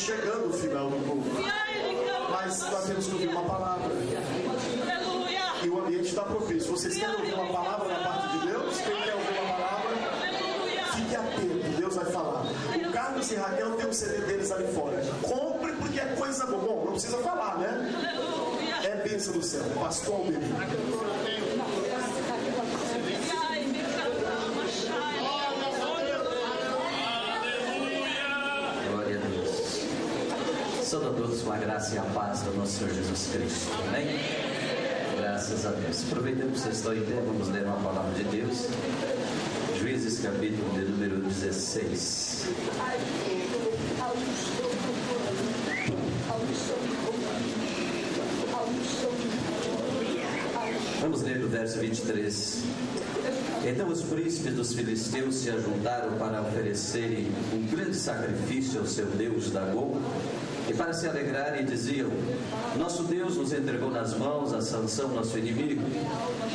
chegando ao final do culto. Mas nós temos que ouvir uma palavra. E o ambiente está propício. Vocês querem ouvir uma palavra da parte de Deus? Quem quer ouvir uma palavra? Fique atento, Deus vai falar. O Carlos e Raquel tem um CD deles ali fora. Compre porque é coisa boa. Bom, não precisa falar, né? É bênção do céu. Pastor Alberto. Glória a Deus. Saúde a todos com a graça e a paz do nosso Senhor Jesus Cristo. Amém? Graças a Deus. Aproveitando que vocês estão em pé, vamos ler uma palavra de Deus. Juízes, capítulo de número 16. Vamos ler do verso 23. Então os príncipes dos filisteus se ajuntaram para oferecerem um grande sacrifício ao seu Deus Dagom, e para se alegrarem diziam: nosso Deus nos entregou nas mãos a Sansão, nosso inimigo.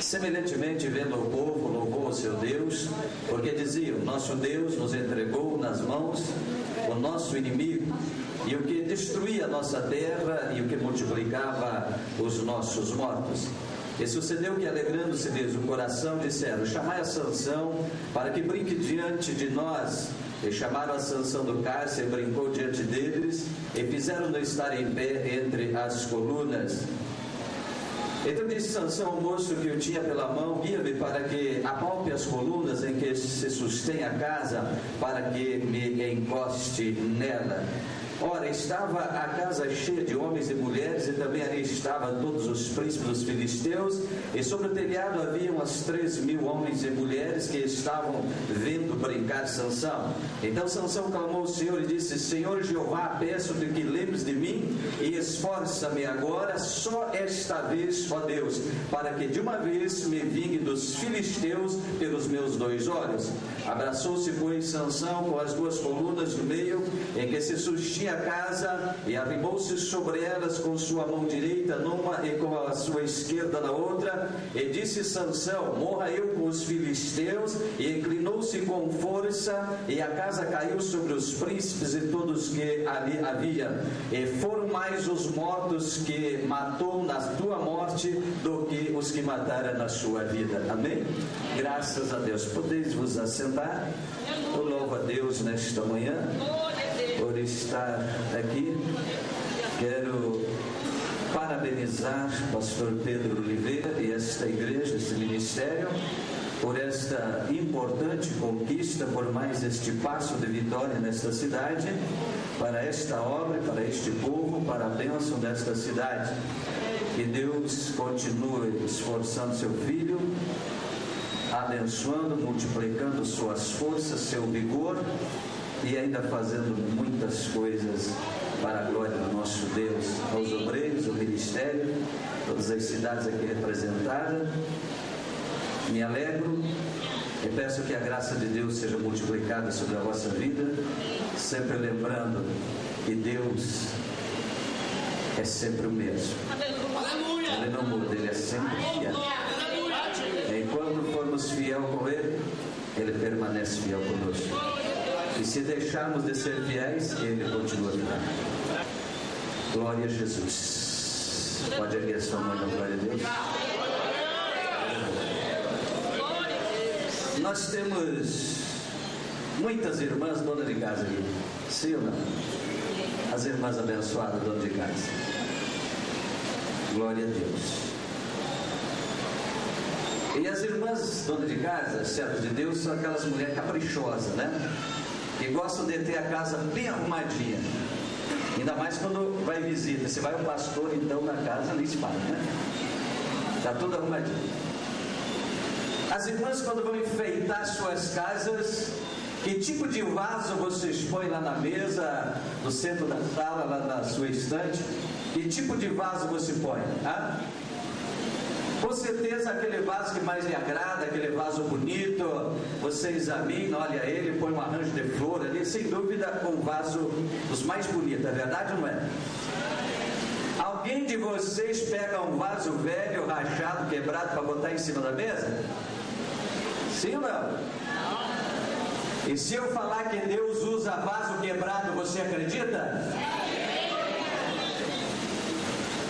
Semelhantemente, vendo o povo, louvou o seu Deus, porque diziam: nosso Deus nos entregou nas mãos o nosso inimigo, e o que destruía a nossa terra e o que multiplicava os nossos mortos. E sucedeu que, alegrando-se-lhes o coração, disseram: chamai a Sansão para que brinque diante de nós. E chamaram a Sansão do cárcere, brincou diante deles, e fizeram-no estar em pé entre as colunas. Então disse Sansão ao moço que o tinha pela mão: guia-me para que apalpe as colunas em que se sustém a casa, para que me encoste nela. Ora, estava a casa cheia de homens e mulheres, e também ali estavam todos os príncipes dos filisteus, e sobre o telhado havia umas 3.000 homens e mulheres que estavam vendo brincar Sansão. Então Sansão clamou ao Senhor e disse: Senhor Jeová, peço-te que lembres de mim e esforça-me agora, só esta vez, ó Deus, para que de uma vez me vingue dos filisteus pelos meus 2 olhos. Abraçou-se, pois, Sansão com as 2 colunas no meio, em que se sustinha a casa, e arrimou-se sobre elas com sua mão direita numa e com a sua esquerda na outra, e disse Sansão: morra eu com os filisteus. E inclinou-se com força, e a casa caiu sobre os príncipes e todos que ali havia, e foram mais os mortos que matou na tua morte do que os que mataram na sua vida. Amém? Graças a Deus. Podeis vos assentar. Eu louvo a Deus nesta manhã por estar aqui. Quero parabenizar o pastor Pedro Oliveira e esta igreja, este ministério, por esta importante conquista, por mais este passo de vitória nesta cidade, para esta obra, para este povo, para a bênção desta cidade. Que Deus continue esforçando seu filho, abençoando, multiplicando suas forças, seu vigor, e ainda fazendo muitas coisas para a glória do nosso Deus. Aos obreiros, ao ministério, todas as cidades aqui representadas, me alegro e peço que a graça de Deus seja multiplicada sobre a vossa vida, sempre lembrando que Deus é sempre o mesmo. Ele não muda, Ele é sempre fiel. Enquanto formos fiel com Ele, Ele permanece fiel conosco. E se deixarmos de ser fiéis, Ele continua fiel. Glória a Jesus. Pode erguer a sua mão na glória a Deus. Nós temos muitas irmãs donas de casa aqui. Sim ou não? As irmãs abençoadas donas de casa. Glória a Deus. E as irmãs donas de casa, servas de Deus, são aquelas mulheres caprichosas, né? Que gostam de ter a casa bem arrumadinha. Ainda mais quando vai visita. Se vai o pastor, então na casa nem se fala, né? Está tudo arrumadinho. As irmãs, quando vão enfeitar suas casas, que tipo de vaso vocês põem lá na mesa, no centro da sala, lá na sua estante? Que tipo de vaso você põe? Ah? Com certeza aquele vaso que mais lhe agrada, aquele vaso bonito, você examina, olha ele, põe um arranjo de flor ali, sem dúvida um vaso dos mais bonitos, é verdade ou não é? Alguém de vocês pega um vaso velho, rachado, quebrado para botar em cima da mesa? Sim ou não? E se eu falar que Deus usa vaso quebrado, você acredita?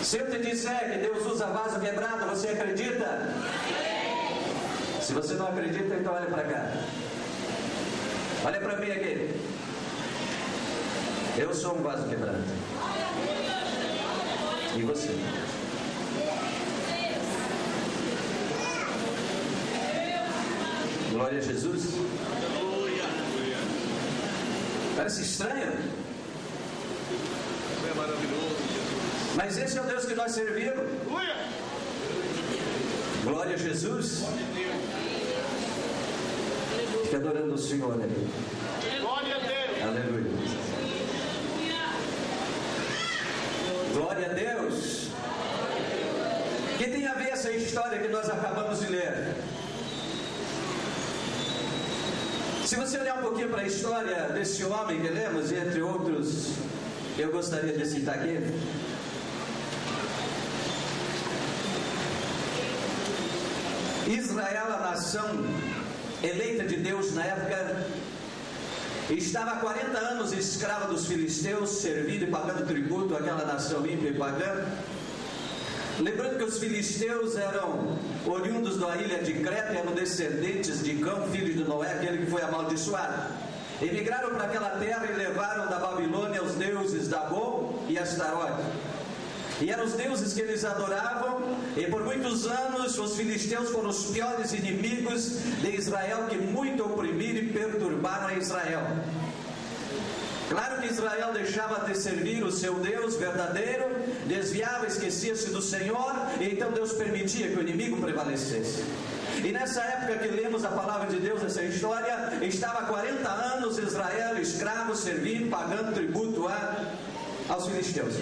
Se eu te disser que Deus usa vaso quebrado, você acredita? Se você não acredita, então olha para cá. Olha para mim aqui. Eu sou um vaso quebrado. E você? Glória a Jesus. Parece estranho. É maravilhoso, Jesus. Mas esse é o Deus que nós servimos. Glória a Jesus. Fica adorando o Senhor, né? Glória a Deus. Aleluia. Glória a Deus. O que tem a ver essa história que nós acabamos de ler? Se você olhar um pouquinho para a história desse homem que lemos, e entre outros, eu gostaria de citar aqui. Israel, a nação eleita de Deus na época, estava há 40 anos escrava dos filisteus, servindo e pagando tributo àquela nação ímpia e pagã. Lembrando que os filisteus eram oriundos da ilha de Creta, eram descendentes de Cão, filho de Noé, aquele que foi amaldiçoado. Emigraram para aquela terra e levaram da Babilônia os deuses Dagon e Astarote. E eram os deuses que eles adoravam, e por muitos anos os filisteus foram os piores inimigos de Israel, que muito oprimiram e perturbaram a Israel. Claro que Israel deixava de servir o seu Deus verdadeiro, desviava, esquecia-se do Senhor, e então Deus permitia que o inimigo prevalecesse. E nessa época que lemos a palavra de Deus, essa história, estava há 40 anos Israel escravo, servindo, pagando tributo aos filisteus.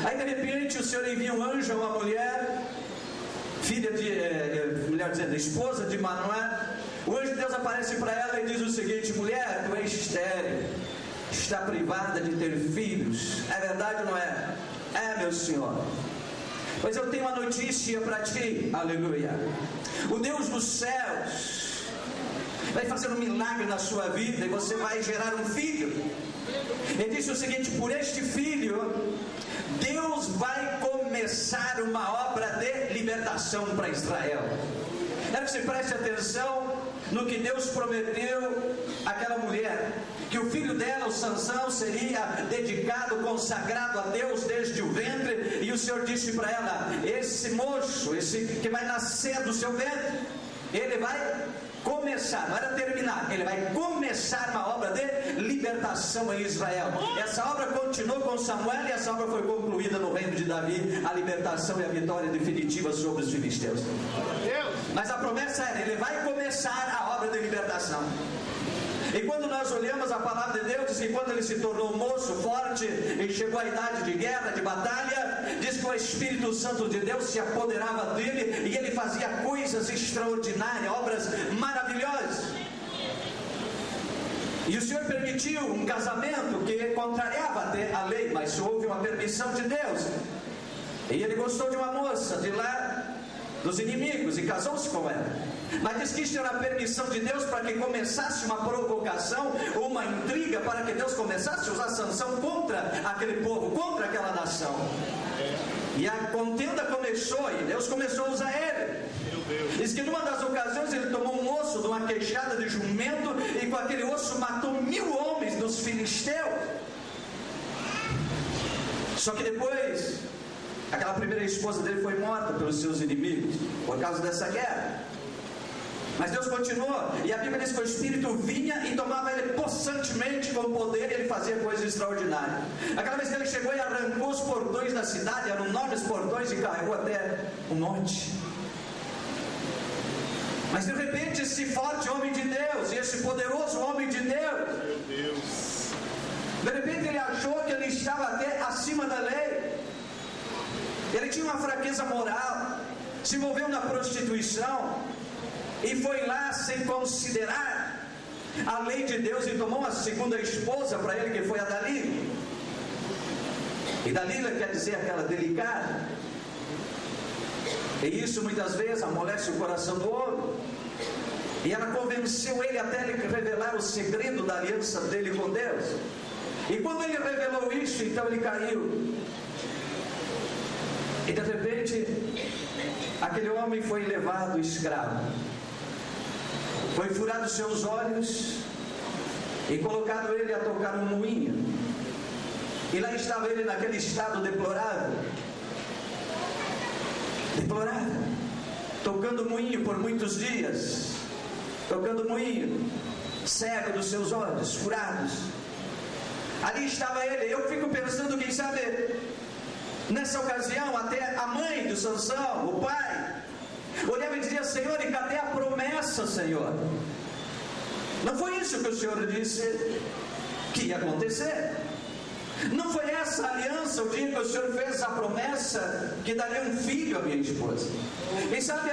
Aí de repente o Senhor envia um anjo a uma mulher, filha de, melhor dizendo, esposa de Manoá. O anjo de Deus aparece para ela e diz o seguinte: mulher, tu és estéril, está privada de ter filhos. É verdade ou não é? É, meu Senhor. Pois eu tenho uma notícia para ti, aleluia. O Deus dos céus vai fazer um milagre na sua vida e você vai gerar um filho. Ele disse o seguinte: por este filho Deus vai começar uma obra de libertação para Israel. Quero que você preste atenção no que Deus prometeu àquela mulher, que o filho dela, o Sansão, seria dedicado, consagrado a Deus desde o ventre. E o Senhor disse para ela: esse moço, esse que vai nascer do seu ventre, ele vai começar, não era terminar, ele vai começar uma obra de libertação em Israel. Essa obra continuou com Samuel e essa obra foi concluída no reino de Davi, a libertação e a vitória definitiva sobre os filisteus. Mas a promessa era: ele vai começar a obra de libertação. E quando nós olhamos a palavra de Deus, diz que quando ele se tornou um moço forte e chegou à idade de guerra, de batalha, diz que o Espírito Santo de Deus se apoderava dele e ele fazia coisas extraordinárias, obras maravilhosas. E o Senhor permitiu um casamento que contrariava até a lei, mas houve uma permissão de Deus. E ele gostou de uma moça de lá dos inimigos e casou-se com ela. Mas diz que isso era a permissão de Deus para que começasse uma provocação, uma intriga, para que Deus começasse a usar sanção contra aquele povo, contra aquela nação. E a contenda começou e Deus começou a usar ele. Diz que numa das ocasiões ele tomou um osso de uma queixada de jumento e com aquele osso matou 1000 homens dos filisteus. Só que depois aquela primeira esposa dele foi morta pelos seus inimigos por causa dessa guerra. Mas Deus continuou, e a Bíblia diz que o Espírito vinha e tomava ele possantemente com poder, e ele fazia coisas extraordinárias. Aquela vez que ele chegou e arrancou os portões da cidade, eram enormes portões, e carregou até um monte. Mas de repente esse forte homem de Deus, e esse poderoso homem de Deus, de repente ele achou que ele estava até acima da lei. Ele tinha uma fraqueza moral, se envolveu na prostituição e foi lá sem considerar a lei de Deus e tomou uma segunda esposa para ele, que foi a Dalila. E Dalila quer dizer aquela delicada. E isso muitas vezes amolece o coração do homem. E ela convenceu ele até ele revelar o segredo da aliança dele com Deus. E quando ele revelou isso, então ele caiu. E de repente, aquele homem foi levado escravo. Foi furado seus olhos e colocado ele a tocar um moinho. E lá estava ele naquele estado deplorável. Deplorável. Tocando moinho por muitos dias. Tocando moinho. Cego dos seus olhos, furados. Ali estava ele. Eu fico pensando, quem sabe, nessa ocasião, até a mãe de Sansão, o pai, olhava e dizia: Senhor, e cadê a promessa, Senhor? Não foi isso que o Senhor disse que ia acontecer? Não foi essa aliança o dia que o Senhor fez a promessa que daria um filho à minha esposa? Quem sabe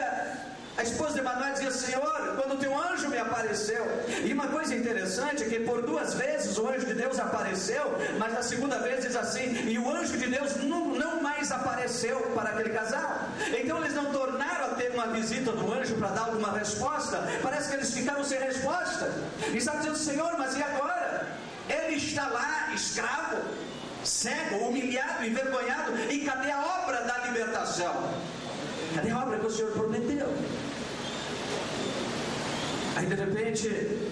a esposa de Manoel dizia: Senhor, quando o teu anjo me apareceu. E uma coisa interessante é que por 2 vezes o anjo de Deus apareceu, mas na segunda vez diz assim: e o anjo de Deus não mais apareceu para aquele casal. Então eles não tornaram a ter uma visita do anjo para dar alguma resposta. Parece que eles ficaram sem resposta. E estavam dizendo: Senhor, mas e agora? Ele está lá, escravo, cego, humilhado, envergonhado. E cadê a obra da libertação? Cadê a obra que o Senhor prometeu? Aí de repente,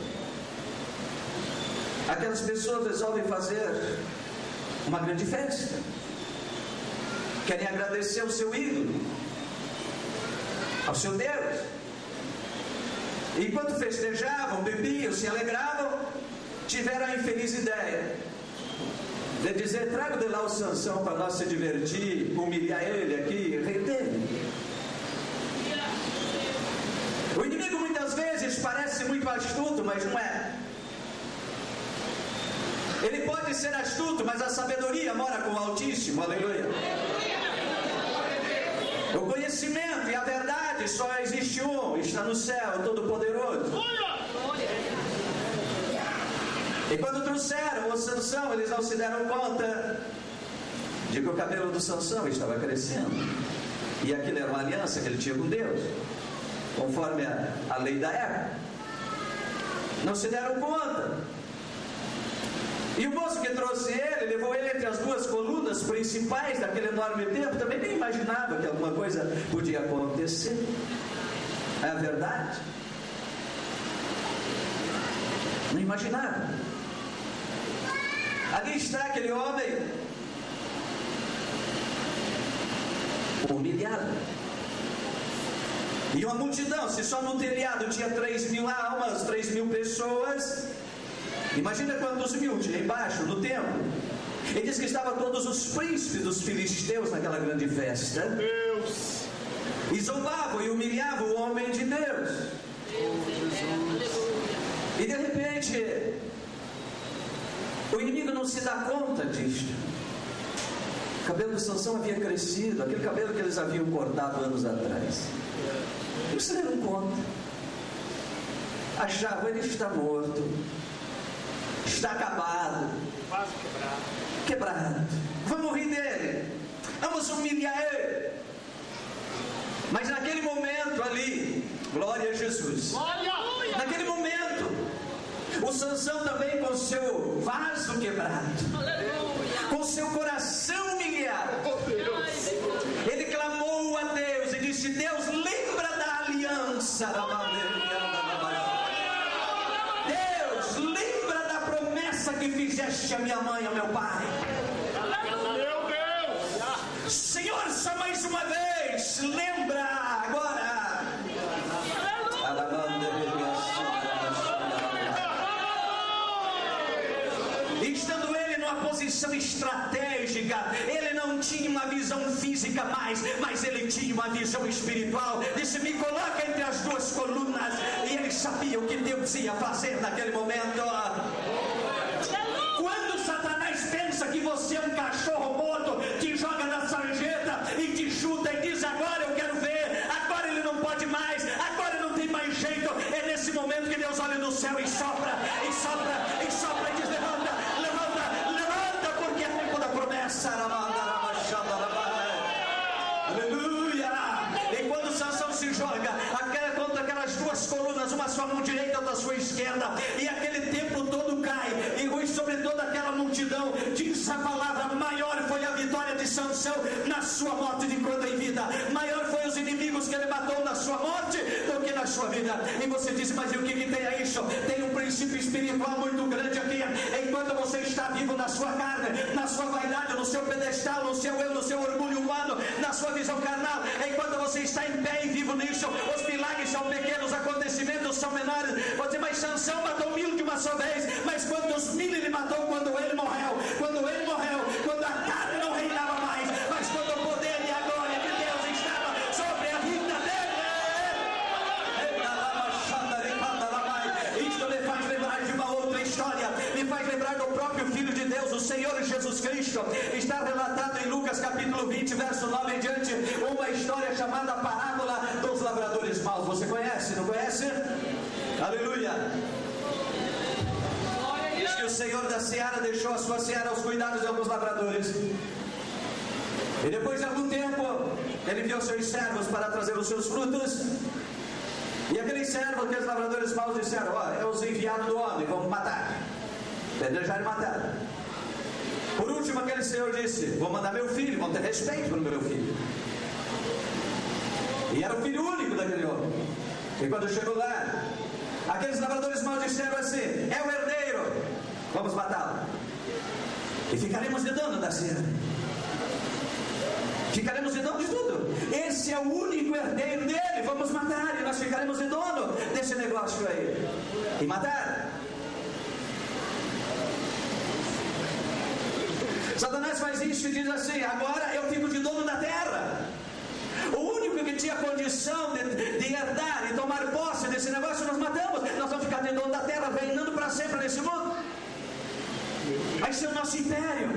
aquelas pessoas resolvem fazer uma grande festa. Querem agradecer ao seu ídolo, ao seu Deus. E enquanto festejavam, bebiam, se alegravam, tiveram a infeliz ideia de dizer: traga de lá o Sansão para nós se divertir, humilhar ele aqui, render ele. O inimigo muitas vezes parece muito astuto, mas não é. Ele pode ser astuto, mas a sabedoria mora com o Altíssimo, aleluia. O conhecimento e a verdade só existe um, está no céu, Todo-Poderoso. E quando trouxeram o Sansão, eles não se deram conta de que o cabelo do Sansão estava crescendo. E aquilo era uma aliança que ele tinha com Deus, conforme a lei da época. Não se deram conta. E o moço que trouxe ele, levou ele entre as 2 colunas principais daquele enorme templo. Também nem imaginava que alguma coisa podia acontecer. É a verdade. Não imaginava. Ali está aquele homem humilhado. E uma multidão, se só no telhado tinha 3.000 almas, 3.000 pessoas, imagina quantos mil tinha embaixo no templo. Ele diz que estavam todos os príncipes dos filisteus naquela grande festa. Deus! E zombavam e humilhavam o homem de Deus. E de repente, o inimigo não se dá conta disto. O cabelo de Sansão havia crescido, aquele cabelo que eles haviam cortado anos atrás. Não se deram conta. Achavam: ele está morto, está acabado, Quase quebrado. Vamos rir dele, vamos humilhar ele. Mas naquele momento ali, glória a Jesus, Glória! naquele momento, o Sansão também com seu vaso quebrado, com seu coração humilhado, ele clamou a Deus e disse: Deus, lembra da aliança da Deus, lembra da promessa que fizeste a minha mãe e ao meu pai. Meu Deus! Senhor, só mais uma vez, lembra agora. Estando ele numa posição estratégica, ele não tinha uma visão física mais, mas ele tinha uma visão espiritual. Disse: me coloca entre as 2 colunas. E ele sabia o que Deus ia fazer naquele momento. Quando Satanás pensa que você é um cachorro morto, te joga na sarjeta e te chuta e diz: agora eu quero ver, agora ele não pode mais, agora não tem mais jeito. É nesse momento que Deus olha no céu e sopra, e sopra, e sopra e diz: levanta, levanta, levanta, porque é tempo da promessa. Aleluia! E quando Sansão se joga contra aquelas 2 colunas, uma só tenda, e aquele templo todo cai, e sobre toda aquela multidão, diz a palavra, maior foi a vitória de Sansão na sua morte de quando em vida, maior foi os inimigos que ele matou na sua morte do que na sua vida. E você diz, mas e o que tem a isso? Tem um princípio espiritual muito grande aqui. Enquanto você está vivo na sua carne, na sua vaidade, no seu pedestal, no seu eu, no seu orgulho humano, na sua visão carnal, enquanto você está em pé e vivo nisso, os milagres são pequenos, acontecimentos são menores. Você, mas Sansão matou 1000 de uma só vez, mas quantos 1000 ele matou quando ele morreu? Quando ele morreu, quando a carne não reinava mais, mas quando o poder e a glória de Deus estava sobre a vida dele. Isto me faz lembrar de uma outra história, me faz lembrar do próprio Filho de Deus, o Senhor Jesus Cristo. Está relatado em Lucas capítulo 20, verso 9 em diante, uma história chamada parábola dos lavradores maus. Você conhece, não conhece? Aleluia! Diz que o Senhor da seara deixou a sua seara aos cuidados de alguns lavradores. E depois de algum tempo, ele enviou seus servos para trazer os seus frutos. E aqueles servos, aqueles lavradores maus disseram, é os enviados do homem, vamos matar. Apedrejar e matar. Por último, aquele senhor disse, vou mandar meu filho, vão ter respeito pelo meu filho. E era o filho único daquele homem. E quando chegou lá, aqueles lavradores maus disseram assim, é o herdeiro, vamos matá-lo. E ficaremos de dono da seara. Ficaremos de dono de tudo. Esse é o único herdeiro dele, vamos matar. E nós ficaremos de dono desse negócio aí. E matar. Satanás faz isso e diz assim, agora eu fico de dono da terra. O único que tinha condição de herdar e tomar posse desse negócio, nós matamos. Nós vamos ficar de dono da terra, reinando para sempre nesse mundo. Vai ser o nosso império.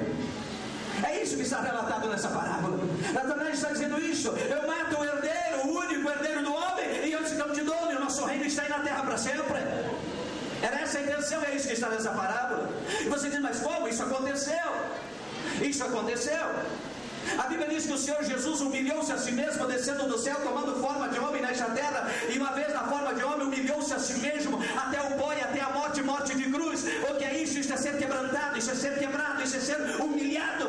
É isso que está relatado nessa parábola. Satanás está dizendo isso. Eu mato o herdeiro, o único herdeiro do homem, e nós ficamos de dono, e o nosso reino está aí na terra para sempre. Era essa a intenção, é isso que está nessa parábola. E você diz, mas como? Isso aconteceu. Isso aconteceu. A Bíblia diz que o Senhor Jesus humilhou-se a si mesmo, descendo do céu, tomando forma de homem nesta terra, e uma vez na forma de homem, humilhou-se a si mesmo, até o pó e até a morte, morte de cruz. O que é isso? Isso é ser quebrantado, isso é ser quebrado, isso é ser humilhado.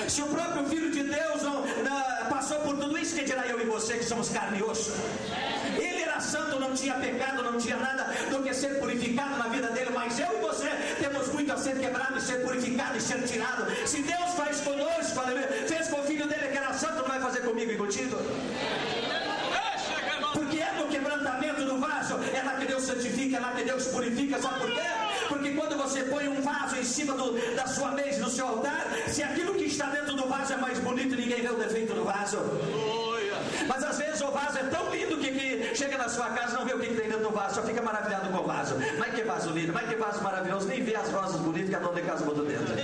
Se o próprio Filho de Deus não passou por tudo isso, que dirá eu e você que somos carne e osso? Ele era santo, não tinha pecado, não tinha nada do que ser purificado na vida dele, mas eu e você temos muito a ser quebrado e ser purificado e ser tirado. Se Deus faz conosco, fez com o Filho dele que era santo, não vai fazer comigo e contigo? Porque é no quebrantamento do vaso, é lá que Deus santifica, é lá que Deus purifica. Sabe por quê? Porque quando você põe um vaso em cima da sua mesa, do seu altar, se aquilo que está dentro do vaso é mais bonito, ninguém vê o defeito do vaso. Mas às vezes o vaso é tão lindo que chega na sua casa, não vê o que tem dentro do vaso, só fica maravilhado com o vaso. Mas que vaso lindo, mas que vaso maravilhoso, nem vê as rosas bonitas que a dona de casa botou dentro.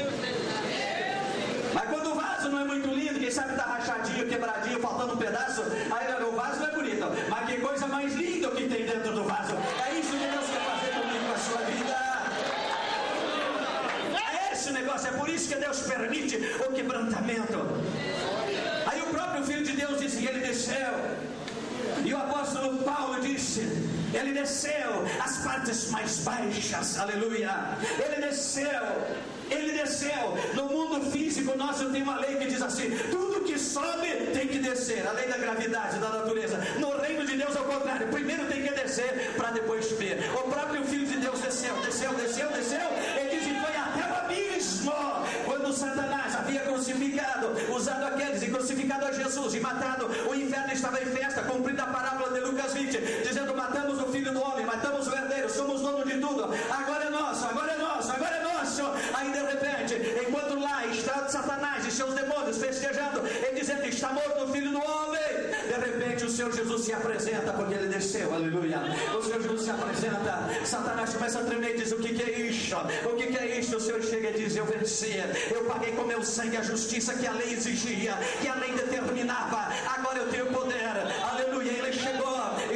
Mas quando o vaso não é muito lindo, quem sabe está rachadinho, quebradinho, faltando um pedaço, aí o vaso não é bonito. Mas que coisa mais linda que tem dentro do vaso. É isso que Deus quer fazer comigo, com a sua vida. É esse negócio, é por isso que Deus permite o quebrantamento. Aí o próprio Filho de Deus disse que ele desceu. E o apóstolo Paulo disse, ele desceu às partes mais baixas, aleluia. Ele desceu. No mundo físico nosso tem uma lei que diz assim, tudo que sobe tem que descer, a lei da gravidade, da natureza. No reino de Deus é o contrário, primeiro tem que descer para depois subir. O próprio Filho de Deus desceu. Ele diz que foi até o abismo, quando Satanás havia crucificado, usado aqueles e crucificado a Jesus e matado, o inferno estava em festa, cumprindo a parábola de Lucas 20, dizendo, matamos o Filho do Homem, matamos o herdeiro, somos dono de tudo, agora é nosso. Aí de repente, enquanto lá está Satanás e seus demônios festejando e dizendo, está morto o Filho do Homem, de repente o Senhor Jesus se apresenta, porque ele desceu, aleluia. O Senhor Jesus se apresenta, Satanás começa a tremer e diz, o que é isso? O que é isso? O Senhor chega e diz, eu venci, eu paguei com meu sangue a justiça que a lei exigia, que a lei determinava, agora eu tenho poder, aleluia. Ele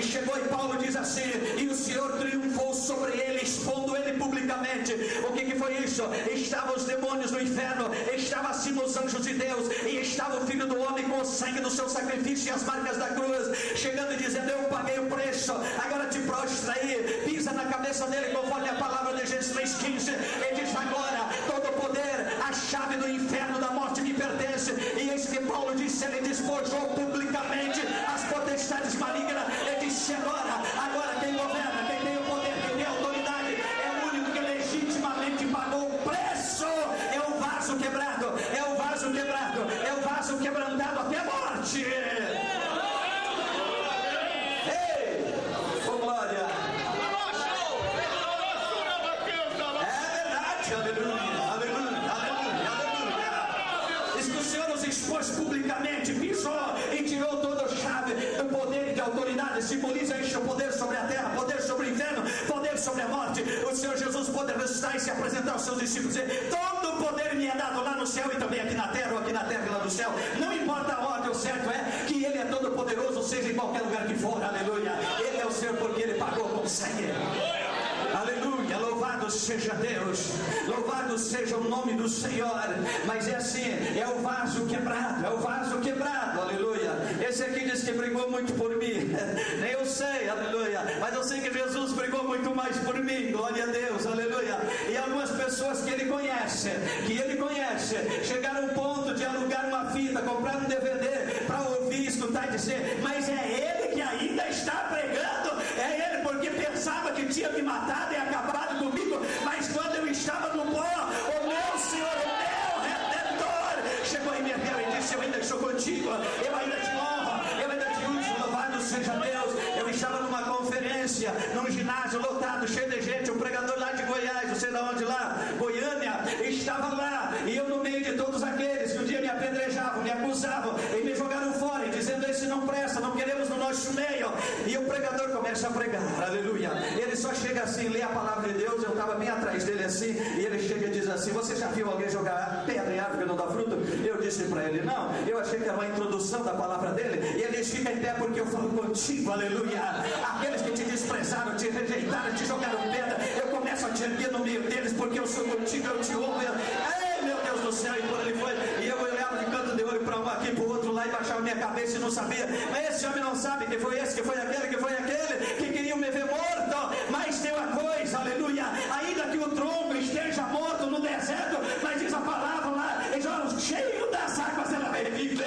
chegou e Paulo diz assim, e o Senhor triunfou sobre ele, expondo ele publicamente. O que foi isso? Estavam os demônios no inferno, estava acima os anjos de Deus, e estava o Filho do Homem com o sangue do seu sacrifício e as marcas da cruz, chegando e dizendo, eu paguei o preço, agora te prostra aí, pisa na cabeça dele despojou publicamente as potestades malignas e disse: agora quem governa, quem tem o poder, quem tem a autoridade, é o único que legitimamente pagou o preço. É o vaso quebrado, é o vaso quebrado, é o vaso quebrantado até a morte. Ei, oh glória! É verdade, aleluia, aleluia, aleluia, aleluia. Isso que o Senhor nos expôs publicamente, pisou e tirou toda a chave do poder e de autoridade. Simboliza isso: o poder sobre a terra, poder sobre o inferno, poder sobre a morte. O Senhor Jesus pode ressuscitar e se apresentar aos seus discípulos e dizer: todo o poder me é dado lá no céu e também aqui na terra, ou aqui na terra e lá no céu. Não importa a ordem, o certo é que Ele é todo poderoso, seja em qualquer lugar que for, aleluia. Ele é o Senhor porque Ele pagou com sangue. Aleluia, louvado seja Deus, louvado seja o nome do Senhor. Mas é assim, é o vaso quebrado, é o vaso quebrado, aleluia. Esse aqui diz que brigou muito por mim, nem eu sei, aleluia, mas eu sei que Jesus brigou muito mais por mim, glória a Deus, aleluia. E algumas pessoas que ele conhece, chegaram ao ponto de alugar uma fita, comprar um DVD para ouvir, escutar e dizer: mas é ele que ainda está pregando, é ele, porque pensava que tinha me matado e acabado comigo, mas quando eu estava no pó, o meu Senhor, o meu Redentor, chegou e me deu e disse: eu ainda estou contigo, eu ainda te honro, eu ainda te uso, louvado seja Deus. Eu estava numa conferência, num ginásio lotado, cheio de gente, um pregador lá de Goiás, não sei de onde lá, Goiânia, estava lá, e eu no meio de todos aqueles que um dia me apedrejavam, me acusavam, e me jogaram fora, e dizendo: esse não presta, não queremos no nosso meio. E o pregador começa a pregar, aleluia. Ele só chega assim, lê a palavra de Deus. Eu estava bem atrás dele assim, e ele chega e diz assim: você já viu alguém jogar pedra em árvore que não dá fruto? Eu disse para ele: não. Eu achei que era uma introdução da palavra dele. E ele diz: fica em pé porque eu falo contigo, aleluia. Aqueles que te desprezaram, te rejeitaram, te jogaram pedra, eu começo a te erguer no meio deles porque eu sou contigo, eu te honro. Ei, meu Deus do céu, e por ele foi. E eu olhava de canto de olho para um aqui, para o outro lá, e baixava minha cabeça e não sabia. Mas esse homem não sabe que foi esse, que foi aquele, que queriam me ver morto. Mas tem uma coisa, aleluia, ainda que o tronco esteja morto no deserto, mas diz a palavra lá, cheio das águas ela vai viver.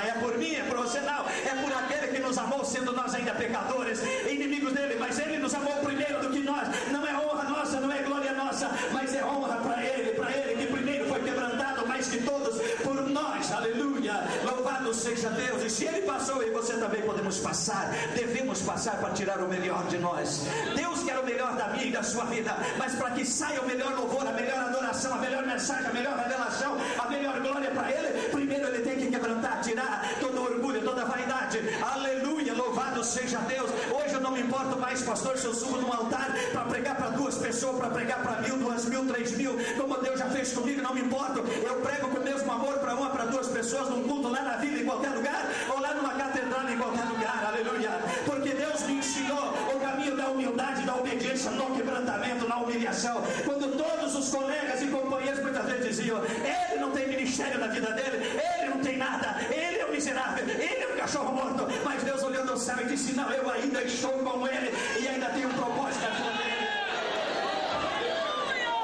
É por mim, é por você não, é por aquele que nos amou, sendo nós ainda pecadores, inimigos dele, mas ele nos amou primeiro do que nós. Não é honra nossa, não é glória nossa, mas é honra para ele que primeiro foi quebrantado mais que todos por nós, aleluia. Louvado seja Deus. E se ele passou, e você também podemos passar, devemos passar para tirar o melhor de nós. Deus quer o melhor da minha e da sua vida, mas para que saia o melhor louvor, a melhor adoração, a melhor mensagem, a melhor revelação, a melhor glória para ele, primeiro ele tem que quebrantar, tirar todo orgulho, toda vaidade, aleluia. Louvado seja Deus. Hoje eu não me importo mais, pastor, se eu subo num altar para pregar para 2 pessoas, para pregar para 1.000, 2.000, 3.000, como Deus já fez comigo, não me importo. Eu prego com o mesmo amor para 1, para 2 pessoas, num culto lá na vila, em qualquer lugar, ou lá numa catedral, em qualquer lugar, aleluia. Porque Deus me ensinou o caminho da humildade, da obediência, no quebrantamento, na humilhação. Quando todos os colegas e companheiros muitas vezes diziam: ele não tem ministério na vida dele, ele não tem nada, ele é um miserável, ele é um cachorro morto. Mas Deus olhou do céu e disse: não, eu ainda estou com ele e ainda tenho um propósito na vida dele.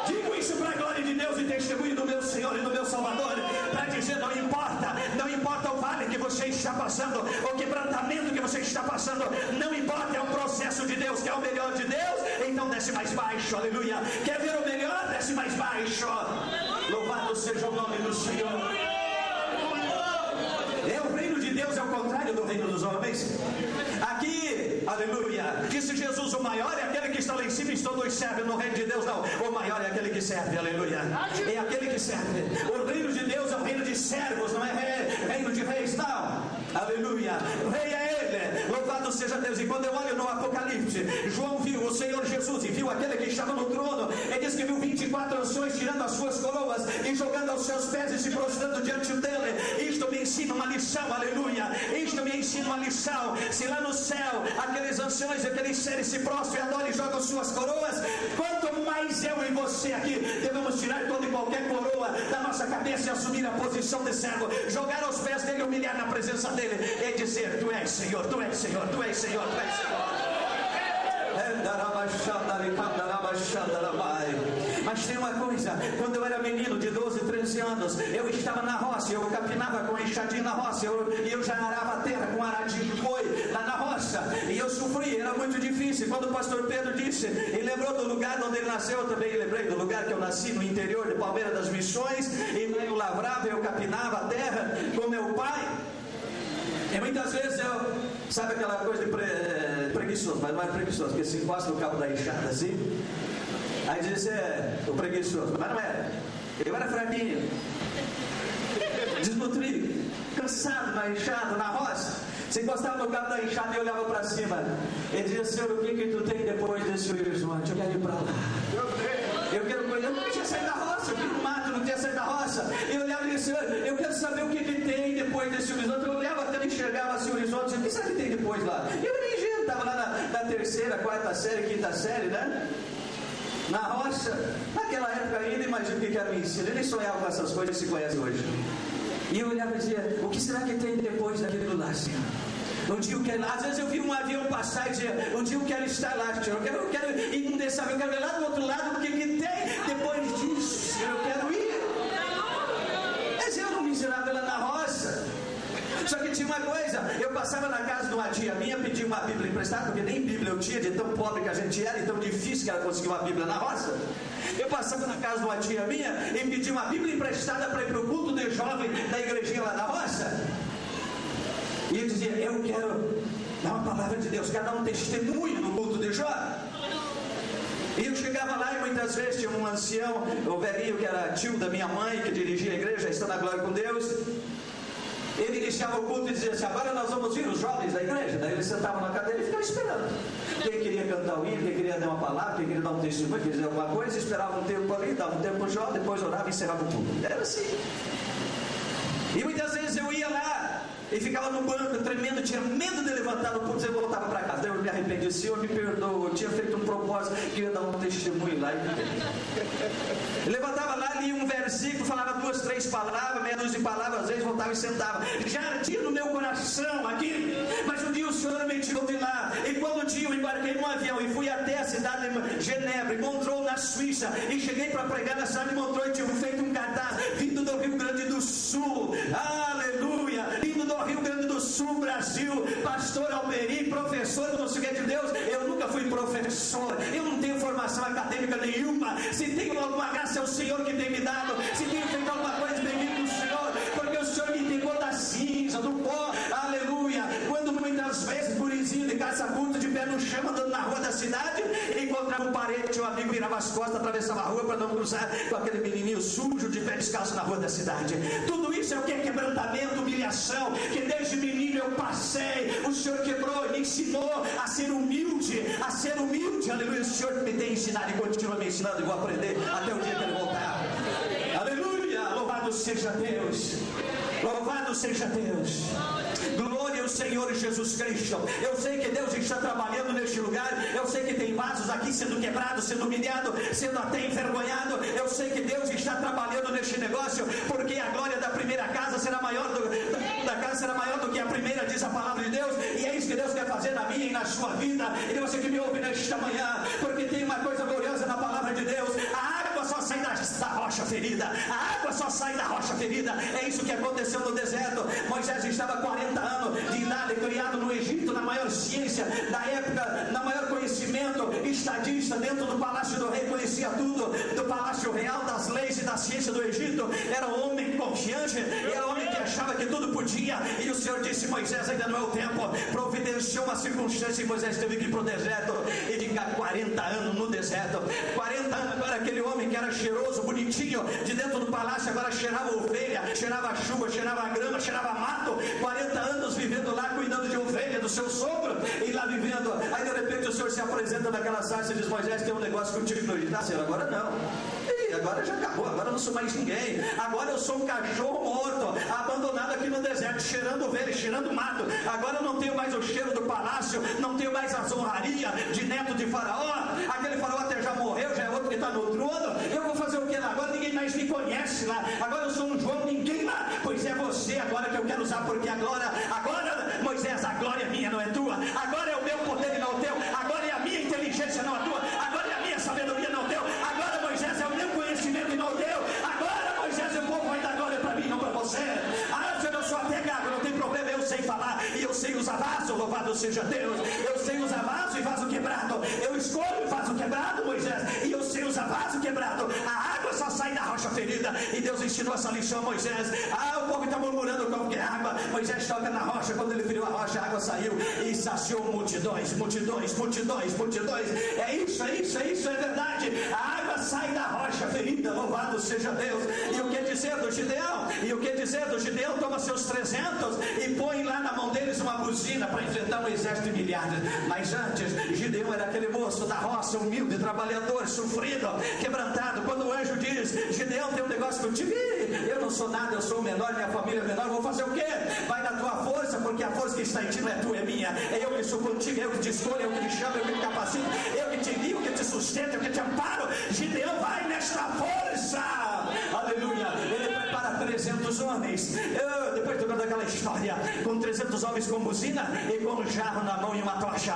Digo isso para a glória de Deus e testemunho do meu Senhor e do meu Salvador, para dizer: não importa o vale que você está passando, o quebrantamento que você está passando, não importa, é um processo de Deus. Quer o melhor de Deus? Então desce mais baixo, aleluia. Quer ver o melhor? Desce mais baixo. Louvado seja o nome do Senhor. O reino de Deus é o contrário do reino dos homens. Aqui, aleluia, disse Jesus: o maior é aquele que está lá em cima e todos servem. No reino de Deus não, o maior é aquele que serve, aleluia. É aquele que serve. O reino de Deus é um reino de servos, não é reino de reis, não, aleluia. Rei é ele, louvado seja Deus. E quando eu olho no Apocalipse, João viu o Senhor Jesus e viu aquele que estava no trono. Ele diz que viu 24 anciões tirando as suas coroas e jogando aos seus pés e se prostrando diante dele. Isto me ensina uma lição, aleluia. Isto me ensina uma lição. Se lá no céu aqueles anciões, aqueles seres se prostram e adoram e jogam suas coroas, quanto mais eu e você aqui devemos tirar toda e qualquer coroa da nossa cabeça e assumir a posição de servo, jogar aos pés dele, humilhar na presença dele e dizer: tu és Senhor, tu és Senhor, tu és Senhor, tu és Senhor. Mas tem uma coisa, quando eu era menino de 12, 13 anos, eu estava na roça, eu capinava com enxadinho na roça, e eu já arava a terra com aradinho de boi lá na roça, e eu sofri, era muito difícil. Quando o pastor Pedro disse, e lembrou do lugar onde ele nasceu, eu também lembrei do lugar que eu nasci, no interior de Palmeira das Missões, e eu lavrava, eu capinava a terra com meu pai. E muitas vezes sabe aquela coisa de preguiçoso, mas não é preguiçoso, porque se encosta no cabo da enxada assim, aí diz, o preguiçoso, mas não era, eu era fraquinho, desnutrido, cansado na enxada, na roça. Você encostava no cabo da enxada e olhava para cima, e dizia, Senhor, o que tu tem depois desse horizonte? Eu quero ir para lá, eu quero coisa, eu não tinha saído da roça, eu fui no mato, não tinha saído da roça, e eu olhava e disse, Senhor, eu quero saber o que tem depois desse horizonte. Eu olhava até enxergava assim o horizonte, o que será que tem depois lá? E eu nem gente, estava lá na terceira, quarta série, quinta série, né? Na roça, naquela época ainda, imagina o que era o ensino, eu nem sonhava com essas coisas que se conhece hoje. E eu olhava e dizia, o que será que tem depois daquilo lá, Senhor? Um dia eu quero, às vezes eu vi um avião passar e dizia, um dia eu quero estar lá, Senhor, eu quero ir num desse avião, eu quero ver lá do outro lado o que tem depois disso, Senhor, eu quero ir. Mas eu não me ensinava lá na roça. Só que tinha uma coisa, eu passava na casa de uma tia minha, pedia uma Bíblia emprestada, porque nem Bíblia eu tinha, de tão pobre que a gente era, e tão difícil que ela conseguia uma Bíblia na roça. Eu passava na casa de uma tia minha e pedia uma Bíblia emprestada para ir para o culto de jovem da igrejinha lá na roça. E eu dizia, eu quero dar uma palavra de Deus, quero dar um testemunho no culto de jovem. E eu chegava lá e muitas vezes tinha um ancião, o velhinho que era tio da minha mãe, que dirigia a igreja, está na glória com Deus. Ele iniciava o culto e dizia assim, agora nós vamos vir os jovens da igreja. Daí ele sentava na cadeira e ficava esperando. Quem queria cantar o hino, quem queria dar uma palavra, quem queria dar um testemunho, quem queria dizer alguma coisa, esperava um tempo ali, dava um tempo para o jovem, depois orava e encerrava o culto. Era assim. E muitas vezes eu ia lá e ficava no banco, tremendo, tinha medo de levantar no culto e voltava para casa. Daí eu me arrependi, Senhor, me perdoa, eu tinha feito um propósito que eu ia dar um testemunho lá. E levantava lá, lia um versículo, falava 2, 3 palavras, meia dúzia de palavras, às vezes voltava e sentava. Já ardia no meu coração aqui, mas um dia o Senhor me tirou de lá. E quando um dia eu embarquei num avião e fui até a cidade de Genebra, em Montreux, na Suíça, e cheguei para pregar na cidade de Montreux e tinha feito um cartaz vindo do Rio Grande do Sul. Aleluia! Vindo do Rio Grande do Sul, Brasil, pastor Alberi, professor do nosso de Deus. Eu nunca fui professor, eu não tenho formação acadêmica nenhuma. Se tenho alguma graça é o Senhor que tem me dado. Se tenho feito alguma coisa, bem-vindo do Senhor, porque o Senhor me pegou da cinza, do pó, aleluia. Quando muitas vezes, gurizinho de caça curta, de pé no chão, andando na rua da cidade, encontrava um parente, um amigo virava as costas, atravessava a rua para não cruzar com aquele menininho sujo de pé descalço na rua da cidade. Tudo isso é o que? Quebrantamento, humilhação, que desde menino eu passei. O Senhor quebrou e me ensinou a ser humilde, aleluia. O Senhor me tem ensinado e continua me ensinando e vou aprender até o dia que Ele voltar. Aleluia, louvado seja Deus, louvado seja Deus. Glória ao Senhor Jesus Cristo. Eu sei que Deus está trabalhando neste lugar. Eu sei que tem vasos aqui sendo quebrados, sendo humilhado, sendo até envergonhado. Eu sei que Deus está trabalhando neste negócio, porque a glória da primeira casa será maior do que a primeira, diz a palavra de Deus. E é isso que Deus quer fazer na minha e na sua vida. E você que me ouve nesta manhã, porque tem uma coisa gloriosa na palavra de Deus. A água só sai da rocha ferida. A água só sai da rocha ferida. É isso que aconteceu no deserto. Moisés estava 40 anos de idade, criado no Egito, na maior ciência da época, na maior conhecimento, estadista dentro do palácio do rei, conhecia tudo do palácio real, das leis e da ciência do Egito. Era um homem confiante, era um homem que achava que tudo podia. E o Senhor disse, Moisés, ainda não é o tempo. Providenciou uma circunstância e Moisés teve que ir para o deserto e ficar 40 anos no deserto. 40 anos. Agora aquele homem que era cheiroso, bonitinho, de dentro do palácio, agora cheirava ovelha, cheirava chuva, cheirava grama, cheirava mato. 40 anos vivendo lá, cuidando de ovelha do seu sogro, e lá vivendo. Aí de repente o Senhor se apresenta naquela sarça e diz, Moisés, tem um negócio contigo para ajudar. Senhor, agora não. E agora já acabou, agora eu não sou mais ninguém. Agora eu sou um cachorro morto, abandonado aqui no deserto, cheirando ovelha, cheirando mato. Agora eu não tenho mais o cheiro do palácio, não tenho mais a honraria de neto de faraó. Aquele faraó até já morreu, já é outro que está no trono. Eu vou fazer o que lá? Agora ninguém mais me conhece lá. Agora eu sou um João, ninguém lá. Pois é você agora que eu quero usar, porque agora, Moisés, a glória é minha, não é tua. Agora é o meu poder e não o teu. Agora é a minha inteligência seja Deus. Eu sei usar vaso e vaso quebrado. Eu escolho vaso quebrado, Moisés, e eu sei usar vaso quebrado. A água só sai da rocha ferida. E Deus ensinou essa lição a Moisés. O povo está murmurando como que é água. Moisés toca na rocha. Quando ele feriu a rocha, a água saiu e saciou multidões. É isso, é verdade. A água sai da rocha ferida. Louvado seja Deus. E o que dizer do Gideão? Toma seus 300 e põe lá na mão deles uma buzina para enfrentar um exército de milhares. Mas antes, Gideão era aquele moço da roça, humilde, trabalhador, sofrido, quebrantado. Quando o anjo diz: Gideão, tem um negócio contigo, eu não sou nada, eu sou o menor, minha família é menor, vou fazer o quê? Vai na tua força, porque a força que está em ti não é tua, é minha. É eu que sou contigo, é eu que te escolho, é eu que te chamo, é eu que te capacito, é eu que te envio, é eu que te sustento, é eu que te amparo. Gideão vai nesta força, aleluia. Ele prepara 300 homens. Depois de toda aquela história, com 300 homens com buzina e com um jarro na mão e uma tocha,